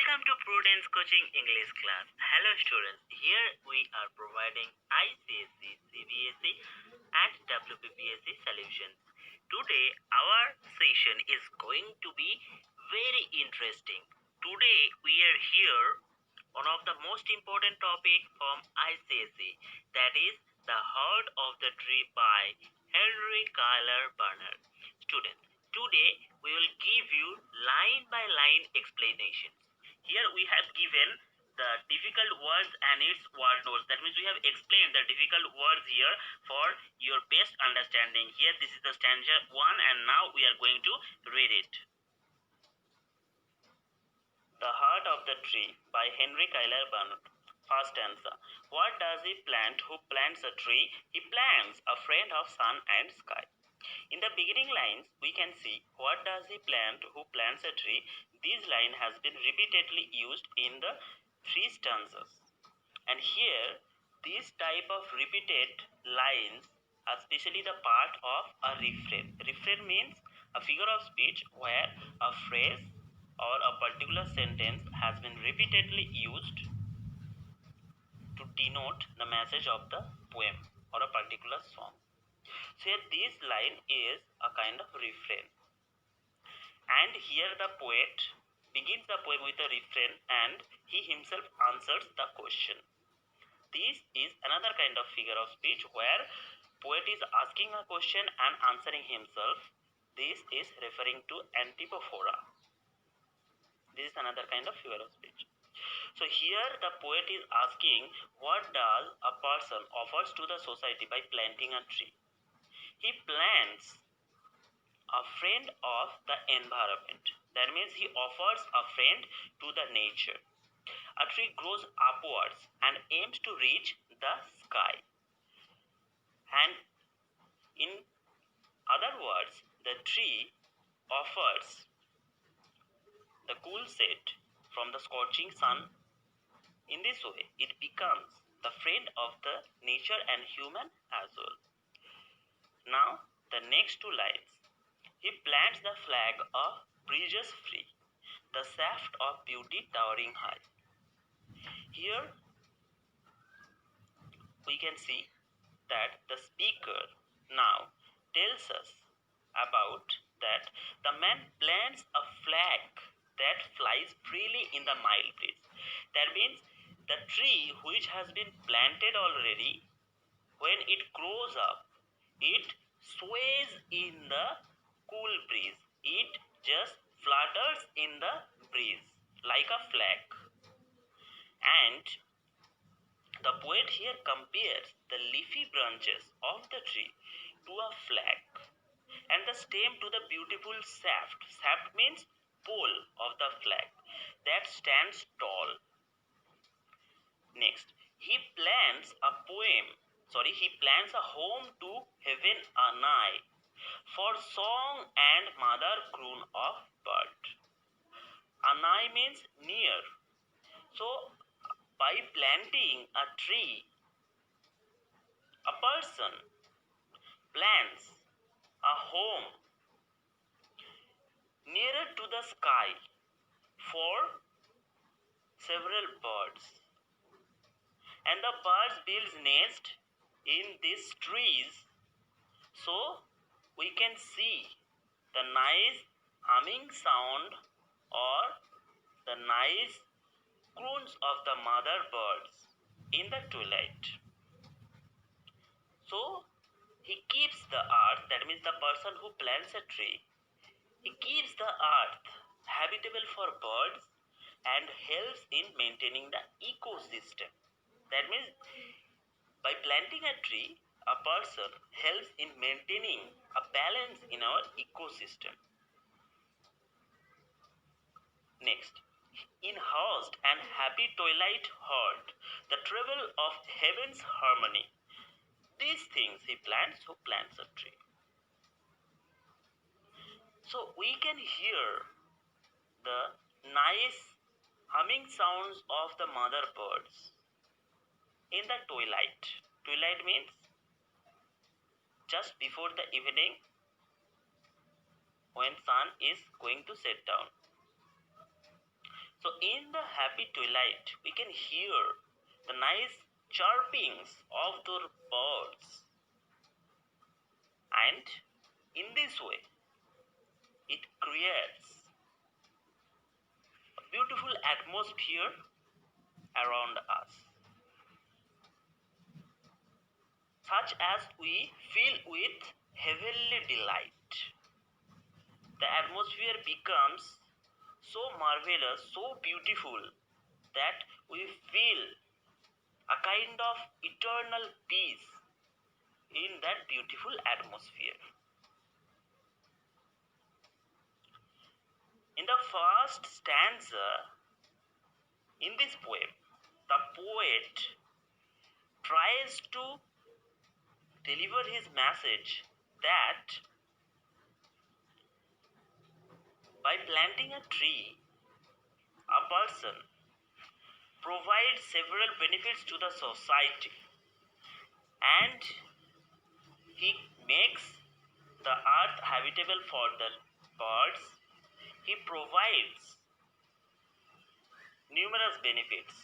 Welcome to Prudence Coaching English class. Hello students, here we are providing ICSE, CBSE and WPPSC solutions. Today our session is going to be very interesting. Today we are here one of the most important topic from ICSE, that is The Heart of the Tree by Henry Kyler Bernard. Students, today we will give you line by line explanations. Here we have given the difficult words and its word notes. That means we have explained the difficult words here for your best understanding. Here this is the stanza 1 and now we are going to read it. The Heart of the Tree by Henry Kyler Bernard. First answer. What does he plant who plants a tree? He plants a friend of sun and sky. In the beginning lines, we can see what does he plant who plants a tree. This line has been repeatedly used in the three stanzas. And here, this type of repeated lines are especially the part of a refrain. Refrain means a figure of speech where a phrase or a particular sentence has been repeatedly used to denote the message of the poem or a particular song. So this line is a kind of refrain. And here the poet begins the poem with a refrain and he himself answers the question. This is another kind of figure of speech where poet is asking a question and answering himself. This is referring to antipophora. This is another kind of figure of speech. So here the poet is asking, what does a person offers to the society by planting a tree? He plants a friend of the environment. That means he offers a friend to the nature. A tree grows upwards and aims to reach the sky. And in other words, the tree offers the cool shade from the scorching sun. In this way, it becomes the friend of the nature and human as well. Now, the next two lines. He plants the flag of breezes free, the shaft of beauty towering high. Here, we can see that the speaker now tells us about that the man plants a flag that flies freely in the mild breeze. That means the tree which has been planted already, when it grows up, it sways in the cool breeze. It just flutters in the breeze like a flag. And the poet here compares the leafy branches of the tree to a flag and the stem to the beautiful shaft. Shaft means pole of the flag that stands tall. Next, he plants a home to heaven anigh, for song and mother croon of bird. Anigh means near. So, by planting a tree, a person plants a home nearer to the sky for several birds. And the birds build nest in these trees, so we can see the nice humming sound or the nice croons of the mother birds in the twilight. So he keeps the earth, that means the person who plants a tree, he keeps the earth habitable for birds and helps in maintaining the ecosystem. That means by planting a tree, a person helps in maintaining a balance in our ecosystem. Next, in hushed and happy twilight heard the treble of heaven's harmony. These things he plants who plants a tree. So we can hear the nice humming sounds of the mother birds in the twilight. Twilight means just before the evening when sun is going to set down. So in the happy twilight, we can hear the nice chirpings of the birds, and in this way, it creates a beautiful atmosphere around us, such as we feel with heavenly delight. The atmosphere becomes so marvelous, so beautiful that we feel a kind of eternal peace in that beautiful atmosphere. In the first stanza in this poem, the poet tries to deliver his message that by planting a tree, a person provides several benefits to the society, and he makes the earth habitable for the birds. He provides numerous benefits.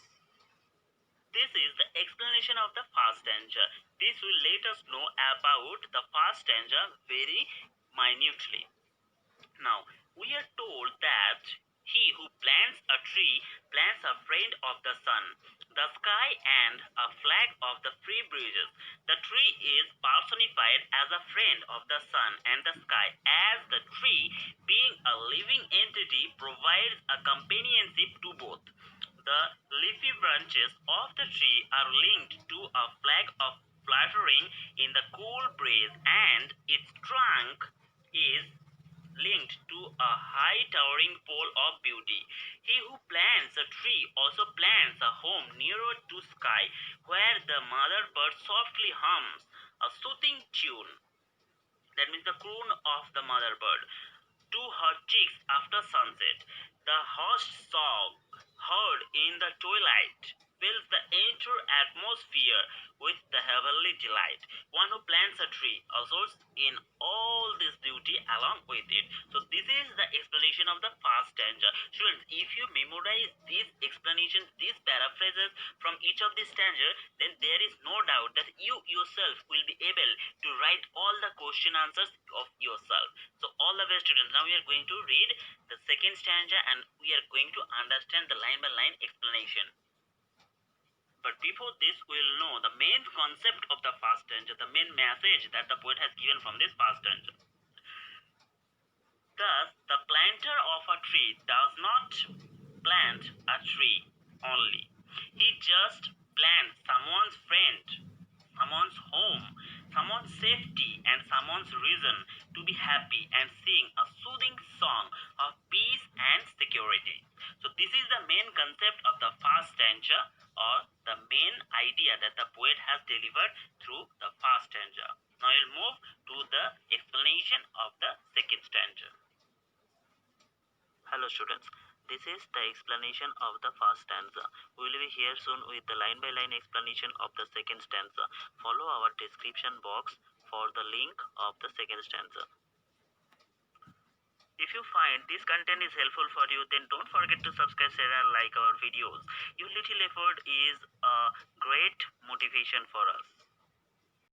This is the explanation of the first stanza. This will let us know about the first stanza very minutely. Now, we are told that he who plants a tree plants a friend of the sun, the sky, and a flag of the free breezes. The tree is personified as a friend of the sun and the sky, as the tree, being a living entity, provides a companionship to both. The leafy branches of the tree are linked to a flag of fluttering in the cool breeze, and its trunk is linked to a high towering pole of beauty. He who plants a tree also plants a home nearer to sky, where the mother bird softly hums a soothing tune, that means the croon of the mother bird, to her cheeks after sunset. The hushed song heard in the twilight fills the entire atmosphere with the heavenly delight. One who plants a tree assures in all this beauty along with it. So this is the explanation of the first stanza. Students, if you memorize these explanations, these paraphrases from each of these stanza, then there is no doubt that you yourself will be able to write all the question answers of yourself. So all the best, students. Now we are going to read the second stanza and we are going to understand the line by line explanation. But before this, we will know the main concept of the first stanza, the main message that the poet has given from this first stanza. Thus, the planter of a tree does not plant a tree only. He just plants someone's friend, someone's home, someone's safety, and someone's reason to be happy and sing a soothing song of peace and security. So this is the main concept of the first stanza, or the main idea that the poet has delivered through the first stanza. Now we'll move to the explanation of the second stanza. Hello students, this is the explanation of the first stanza. We will be here soon with the line by line explanation of the second stanza. Follow our description box for the link of the second stanza. If you find this content is helpful for you, then don't forget to subscribe, share and like our videos. Your little effort is a great motivation for us.